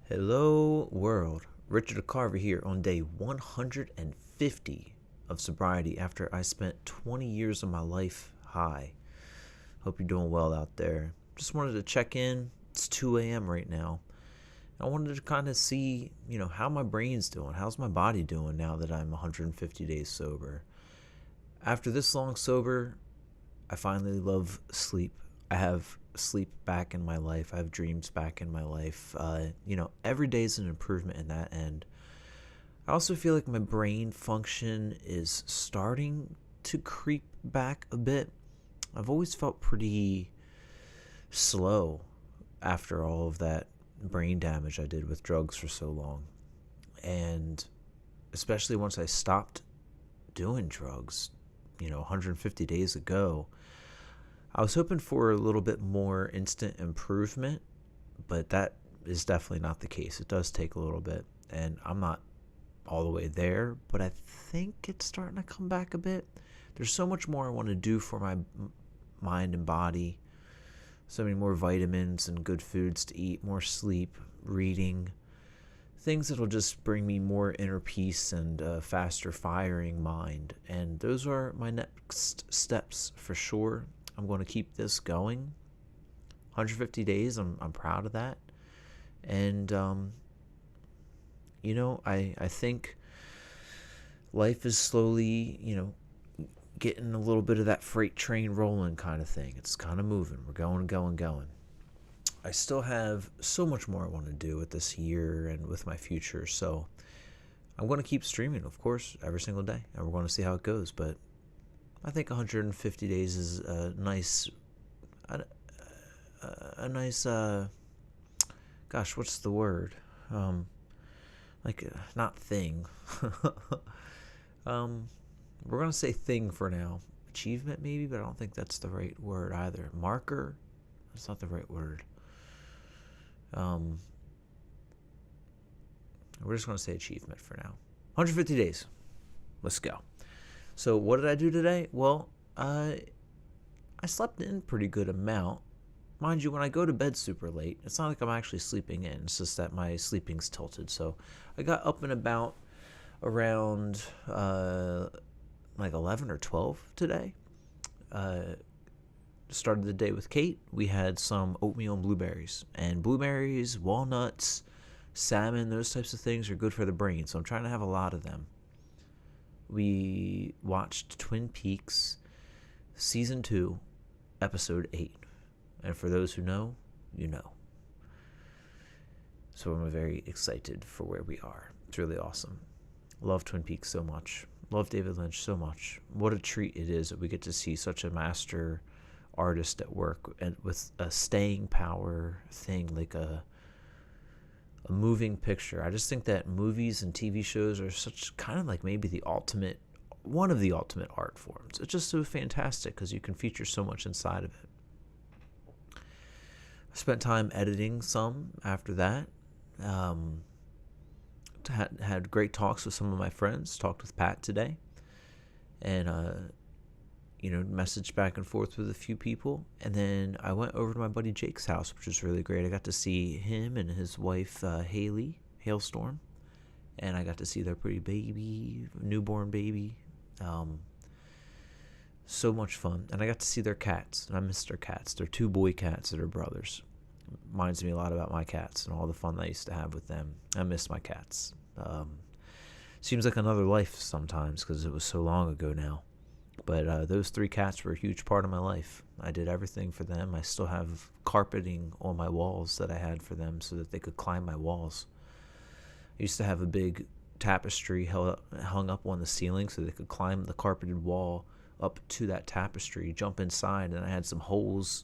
Hello, world. Richard Carver here on day 150 of sobriety after I spent 20 years of my life high. Hope you're doing well out there. Just wanted to check in. It's 2 a.m. right now. I wanted to kind of see, how my brain's doing. How's my body doing now that I'm 150 days sober? After this long sober, I finally love sleep. I have sleep back in my life. I have dreams back in my life. Every day is an improvement in that end. I also feel like my brain function is starting to creep back a bit. I've always felt pretty slow after all of that brain damage I did with drugs for so long. And especially once I stopped doing drugs, 150 days ago, I was hoping for a little bit more instant improvement, but that is definitely not the case. It does take a little bit, and I'm not all the way there, but I think it's starting to come back a bit. There's so much more I want to do for my mind and body. So many more vitamins and good foods to eat, more sleep, reading, things that'll just bring me more inner peace and a faster firing mind. And those are my next steps for sure. I'm going to keep this going. 150 days, I'm proud of that. And, I think life is slowly, getting a little bit of that freight train rolling kind of thing. It's kind of moving. We're going. I still have so much more I want to do with this year and with my future. So I'm going to keep streaming, of course, every single day. And we're going to see how it goes. But I think 150 days is a nice, what's the word? Not thing. We're going to say thing for now. Achievement maybe, but I don't think that's the right word either. Marker? That's not the right word. We're just going to say achievement for now. 150 days. Let's go. So what did I do today? Well, I slept in a pretty good amount. Mind you, when I go to bed super late, it's not like I'm actually sleeping in. It's just that my sleeping's tilted. So I got up and about around 11 or 12 today. Started the day with Kate. We had some oatmeal and blueberries. And blueberries, walnuts, salmon, those types of things are good for the brain. So I'm trying to have a lot of them. We watched Twin Peaks Season 2, Episode 8. And for those who know, you know. So I'm very excited for where we are. It's really awesome. Love Twin Peaks so much. Love David Lynch so much. What a treat it is that we get to see such a master artist at work and with a staying power thing, like a moving picture. I just think that movies and TV shows are such kind of like maybe one of the ultimate art forms. It's just so fantastic because you can feature so much inside of it. I spent time editing some after that. Had great talks with some of my friends. Talked with Pat today, and messaged back and forth with a few people. And then I went over to my buddy Jake's house, which was really great. I got to see him and his wife Haley Hailstorm, and I got to see their pretty baby, newborn baby. So much fun. And I got to see their cats, and I miss their cats. They're two boy cats that are brothers. Reminds me a lot about my cats and all the fun I used to have with them. I miss my cats. Seems like another life sometimes because it was so long ago now. But those three cats were a huge part of my life. I did everything for them. I still have carpeting on my walls that I had for them so that they could climb my walls. I used to have a big tapestry hung up on the ceiling so they could climb the carpeted wall up to that tapestry, jump inside, and I had some holes,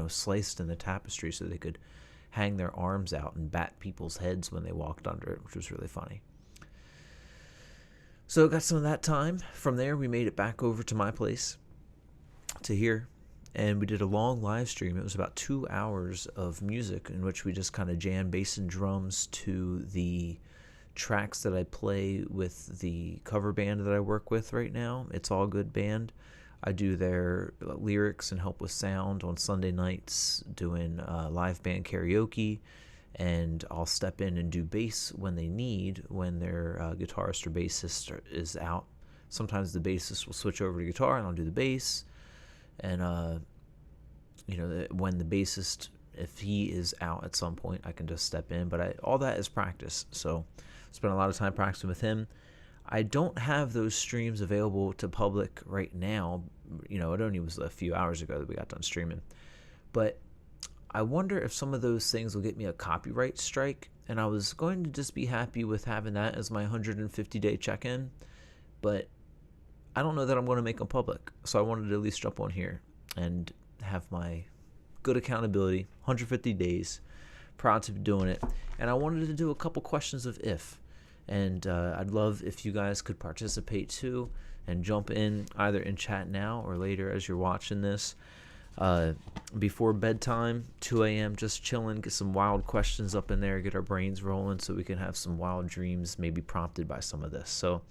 sliced in the tapestry so they could hang their arms out and bat people's heads when they walked under it, which was really funny. So got some of that time. From there, we made it back over to my place to here, and we did a long live stream. It was about 2 hours of music in which we just kind of jammed bass and drums to the tracks that I play with the cover band that I work with right now. It's All Good Band. I do their lyrics and help with sound on Sunday nights, doing live band karaoke and I'll step in and do bass when they need, when their guitarist or bassist is out. Sometimes the bassist will switch over to guitar and I'll do the bass. And, when the bassist, if he is out at some point, I can just step in. But all that is practice. So I spent a lot of time practicing with him. I don't have those streams available to public right now. It only was a few hours ago that we got done streaming. But I wonder if some of those things will get me a copyright strike. And I was going to just be happy with having that as my 150-day check-in. But I don't know that I'm going to make them public. So I wanted to at least jump on here and have my good accountability, 150 days, proud to be doing it. And I wanted to do a couple questions of if. And I'd love if you guys could participate too and jump in either in chat now or later as you're watching this. Before bedtime, 2 a.m., just chilling, get some wild questions up in there, get our brains rolling so we can have some wild dreams maybe prompted by some of this. So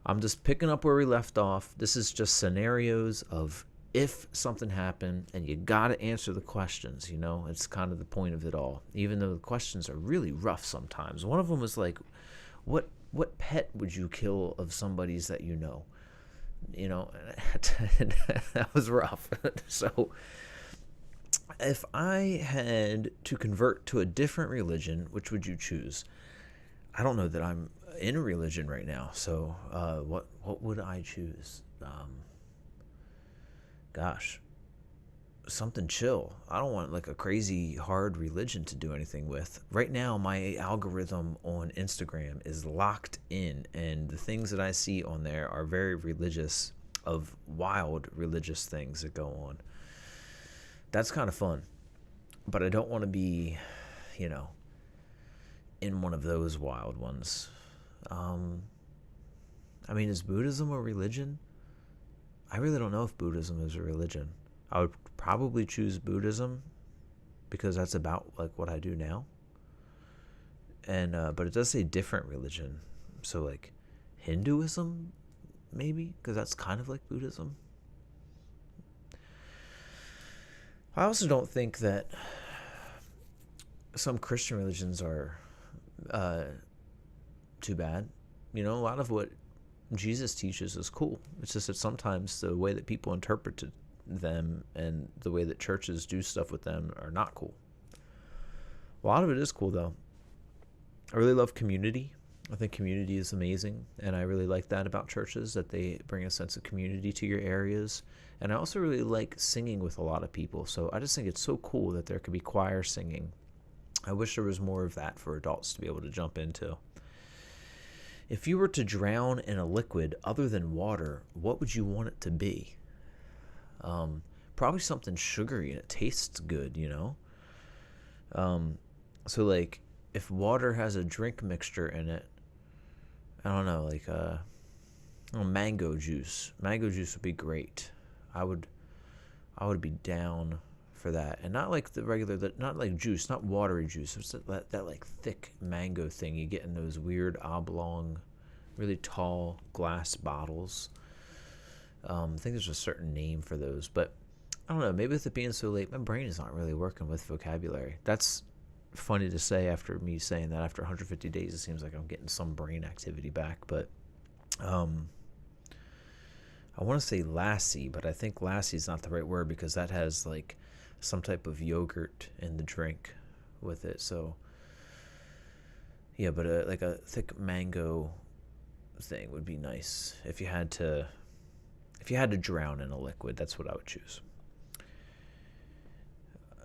I'm just picking up where we left off. This is just scenarios of if something happened, and you got to answer the questions, It's kind of the point of it all, even though the questions are really rough sometimes. One of them was like, what pet would you kill of somebody's that you know? That was rough. So if I had to convert to a different religion, which would you choose? I don't know that I'm in a religion right now. So what would I choose? Gosh, something chill. I don't want like a crazy hard religion to do anything with. Right now, my algorithm on Instagram is locked in, and the things that I see on there are very religious, of wild religious things that go on. That's kind of fun, but I don't want to be, in one of those wild ones. Is Buddhism a religion? I really don't know if Buddhism is a religion. I would probably choose Buddhism because that's about like what I do now. And but it does say different religion. So like Hinduism maybe, because that's kind of like Buddhism. I also don't think that some Christian religions are too bad. A lot of what Jesus teaches is cool. It's just that sometimes the way that people interpret them and the way that churches do stuff with them are not cool. A lot of it is cool, though. I really love community. I think community is amazing, and I really like that about churches, that they bring a sense of community to your areas. And I also really like singing with a lot of people, so I just think it's so cool that there could be choir singing. I wish there was more of that for adults to be able to jump into. If you were to drown in a liquid other than water, what would you want it to be? Probably something sugary and it tastes good, So like if water has a drink mixture in it, I don't know, like mango juice. Mango juice would be great. I would be down for that. And not like the regular, not like juice, not watery juice. It's that like thick mango thing you get in those weird oblong, really tall glass bottles. I think there's a certain name for those, but I don't know. Maybe with it being so late, my brain is not really working with vocabulary. That's funny to say after me saying that. After 150 days, it seems like I'm getting some brain activity back. But I want to say lassi, but I think lassi is not the right word because that has like some type of yogurt in the drink with it. So yeah, but like a thick mango thing would be nice if you had to drown in a liquid. That's what I would choose.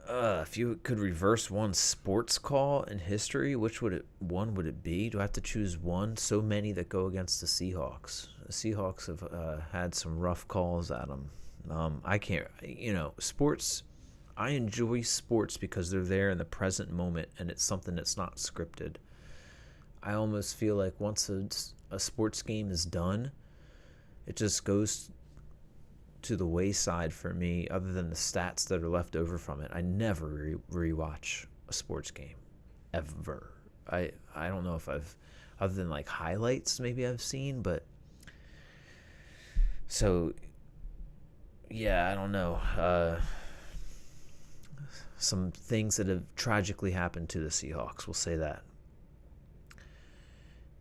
If you could reverse one sports call in history, which would it be? Do I have to choose one? So many that go against the Seahawks. The Seahawks have had some rough calls at them. I can't, sports. I enjoy sports because they're there in the present moment and it's something that's not scripted. I almost feel like once a sports game is done, it just goes to the wayside for me, other than the stats that are left over from it. I never rewatch a sports game, ever. I don't know if I've, other than like highlights maybe I've seen, but so yeah, I don't know. some things that have tragically happened to the Seahawks. We'll say that.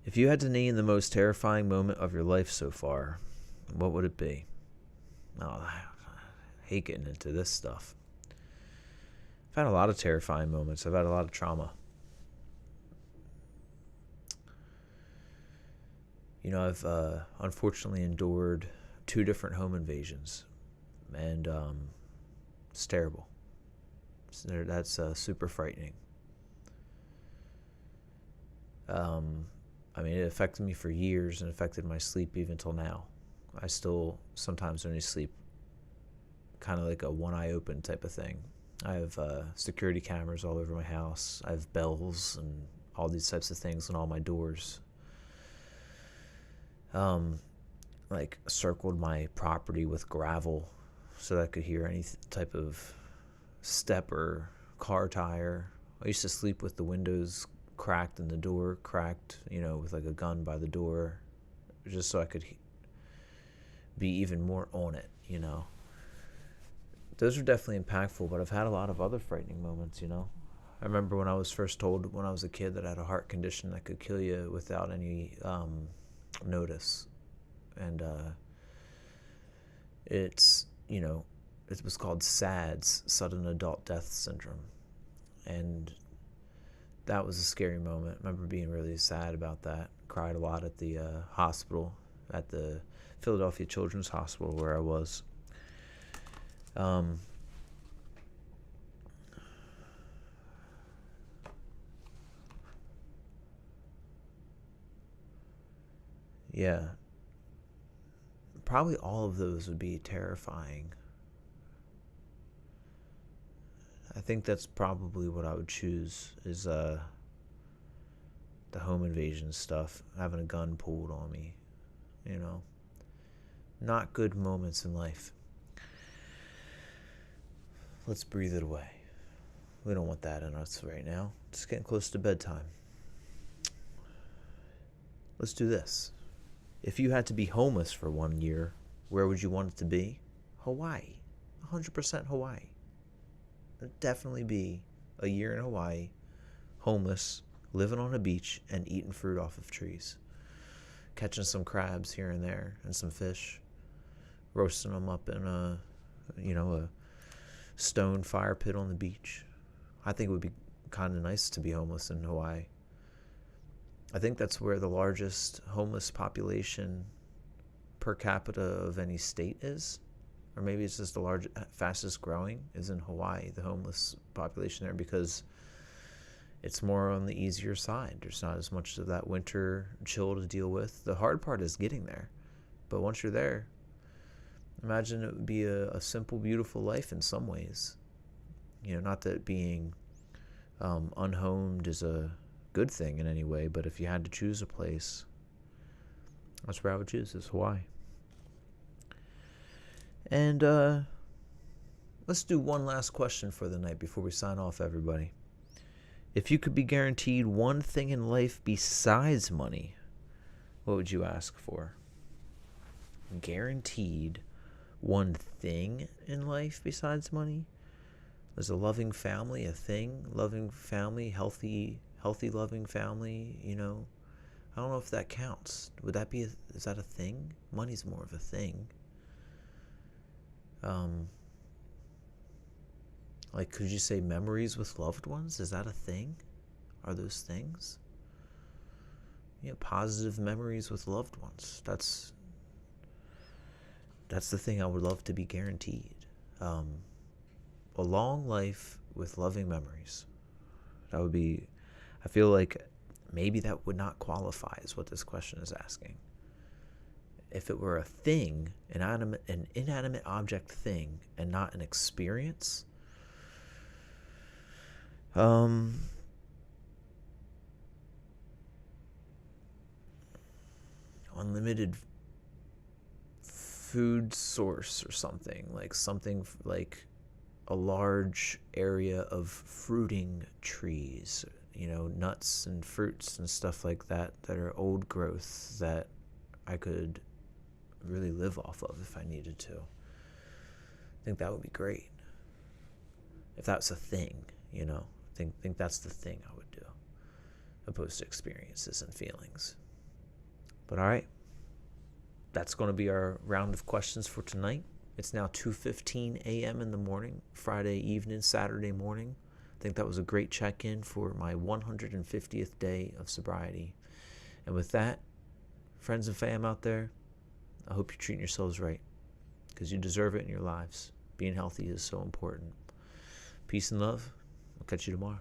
If you had to name the most terrifying moment of your life so far, what would it be? Oh, I hate getting into this stuff. I've had a lot of terrifying moments. I've had a lot of trauma. I've unfortunately endured 2 different home invasions, and it's terrible. That's super frightening. It affected me for years and affected my sleep even till now. I still sometimes only sleep kind of like a one eye open type of thing. I have security cameras all over my house. I have bells and all these types of things on all my doors. Circled my property with gravel so that I could hear any type of step or car tire. I used to sleep with the windows cracked and the door cracked, with like a gun by the door, just so I could be even more on it, Those are definitely impactful, but I've had a lot of other frightening moments, I remember when I was first told when I was a kid that I had a heart condition that could kill you without any notice. And it was called SADS, Sudden Adult Death Syndrome. And that was a scary moment. I remember being really sad about that. Cried a lot at the hospital, at the Philadelphia Children's Hospital where I was. Yeah. Probably all of those would be terrifying. I think that's probably what I would choose is the home invasion stuff, having a gun pulled on me, Not good moments in life. Let's breathe it away. We don't want that in us right now. It's getting close to bedtime. Let's do this. If you had to be homeless for 1 year, where would you want it to be? Hawaii. 100% Hawaii. It'd definitely be a year in Hawaii, homeless, living on a beach, and eating fruit off of trees. Catching some crabs here and there, and some fish. Roasting them up in a stone fire pit on the beach. I think it would be kind of nice to be homeless in Hawaii. I think that's where the largest homeless population per capita of any state is. Or maybe it's just the fastest growing is in Hawaii, the homeless population there, because it's more on the easier side. There's not as much of that winter chill to deal with. The hard part is getting there. But once you're there, imagine it would be a simple, beautiful life in some ways. Not that being unhomed is a good thing in any way, but if you had to choose a place, that's where I would choose, is Hawaii. And let's do one last question for the night before we sign off, everybody. If you could be guaranteed one thing in life besides money, what would you ask for? Guaranteed one thing in life besides money? Is a loving family a thing? Loving family, healthy loving family, I don't know if that counts. Would that be, is that a thing? Money's more of a thing. Could you say memories with loved ones? Is that a thing? Are those things? Positive memories with loved ones. That's the thing I would love to be guaranteed. A long life with loving memories. That would be, I feel like maybe that would not qualify as what this question is asking. If it were a thing, an inanimate object thing, and not an experience, unlimited food source or something like a large area of fruiting trees, nuts and fruits and stuff like that are old growth that I could really live off of if I needed to. I think that would be great. if that's a thing, you know. Think that's the thing I would do, opposed to experiences and feelings. But all right, that's going to be our round of questions for tonight. It's now 2:15 a.m. in the morning, Friday evening, Saturday morning. I think that was a great check-in for my 150th day of sobriety. And with that, friends and fam out there, I hope you're treating yourselves right, because you deserve it in your lives. Being healthy is so important. Peace and love. I'll catch you tomorrow.